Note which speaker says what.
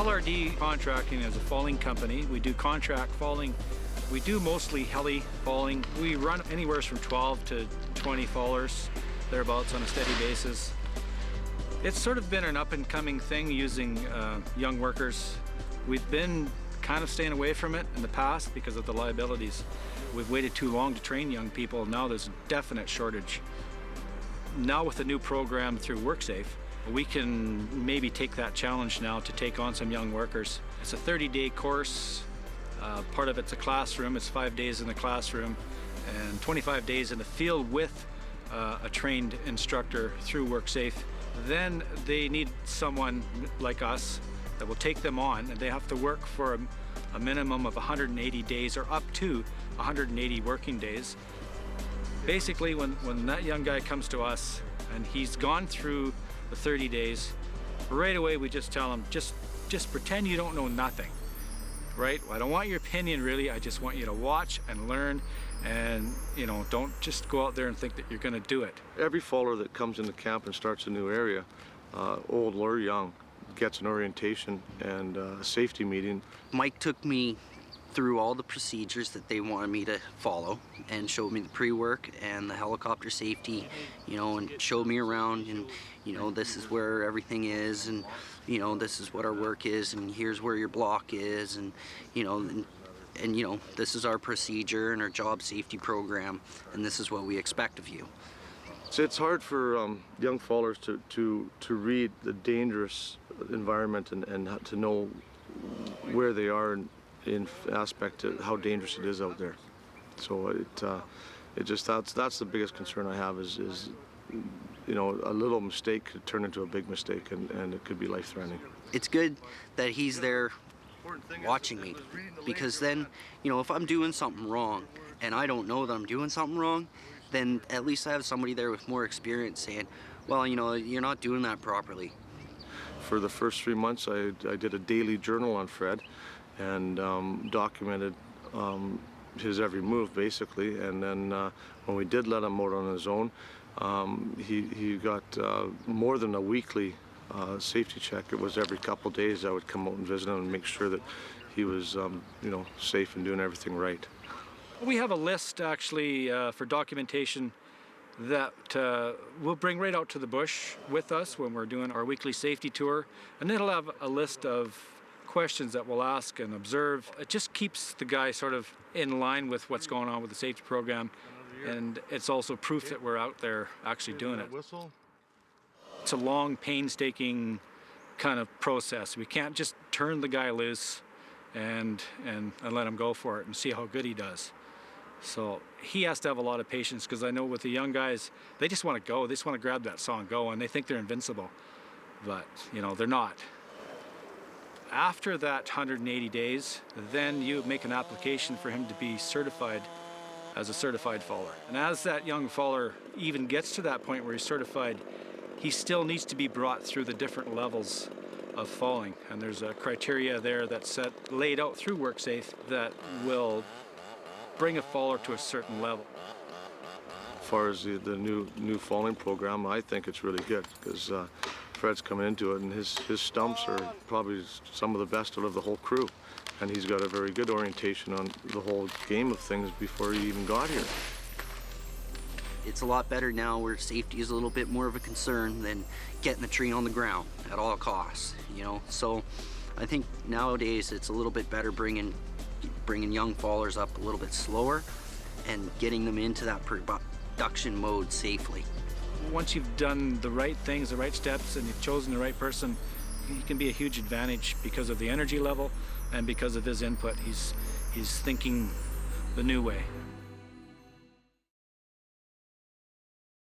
Speaker 1: LRD Contracting is a falling company. We do contract falling. We do mostly heli falling. We run anywhere from 12 to 20 fallers, thereabouts, on a steady basis. It's sort of been an up-and-coming thing using young workers. We've been kind of staying away from it in the past because of the liabilities. We've waited too long to train young people. Now there's a definite shortage. Now with the new program through WorkSafe, we can maybe take that challenge now to take on some young workers. It's a 30-day course. Part of it's a classroom. It's 5 days in the classroom and 25 days in the field with a trained instructor through WorkSafe. Then they need someone like us that will take them on, and they have to work for a minimum of 180 days or up to 180 working days. Basically, when that young guy comes to us and he's gone through the 30 days, right away we just tell him, just pretend you don't know nothing, right? I don't want your opinion really, I just want you to watch and learn, and don't just go out there and think that you're going to do it.
Speaker 2: Every faller that comes into camp and starts a new area, old or young, gets an orientation and a safety meeting.
Speaker 3: Mike took me through all the procedures that they wanted me to follow and showed me the pre-work and the helicopter safety, and showed me around, and this is where everything is, and this is what our work is, and here's where your block is, and this is our procedure and our job safety program, and this is what we expect of you.
Speaker 2: So it's hard for young fallers to read the dangerous environment and to know where they are in aspect to how dangerous it is out there. So that's the biggest concern I have is a little mistake could turn into a big mistake, and it could be life-threatening.
Speaker 3: It's good that he's there watching me, because then if I'm doing something wrong and I don't know that I'm doing something wrong, then at least I have somebody there with more experience saying, well, you're not doing that properly.
Speaker 2: For the first 3 months, I did a daily journal on Fred and documented his every move, basically. And then when we did let him out on his own, he got more than a weekly safety check. It was every couple days I would come out and visit him and make sure that he was safe and doing everything right.
Speaker 1: We have a list actually for documentation that we'll bring right out to the bush with us when we're doing our weekly safety tour, and it'll have a list of questions that we'll ask and observe. It just keeps the guy sort of in line with what's going on with the safety program, and it's also proof that we're out there actually doing it. It's a long, painstaking kind of process. We can't just turn the guy loose and let him go for it and see how good he does. So he has to have a lot of patience, because I know with the young guys, they just want to go. They just want to grab that saw and go, and they think they're invincible. But, they're not. After that 180 days, then you make an application for him to be certified as a certified faller. And as that young faller even gets to that point where he's certified, he still needs to be brought through the different levels of falling. And there's a criteria there that's laid out through WorkSafe that will bring a faller to a certain level.
Speaker 2: As far as the new falling program, I think it's really good, because Fred's coming into it, and his stumps are probably some of the best out of the whole crew, and he's got a very good orientation on the whole game of things before he even got here.
Speaker 3: It's a lot better now, where safety is a little bit more of a concern than getting the tree on the ground at all costs, So I think nowadays it's a little bit better bringing young fallers up a little bit slower and getting them into that production mode safely.
Speaker 1: Once you've done the right things, the right steps, and you've chosen the right person, he can be a huge advantage because of the energy level and because of his input. He's thinking the new way.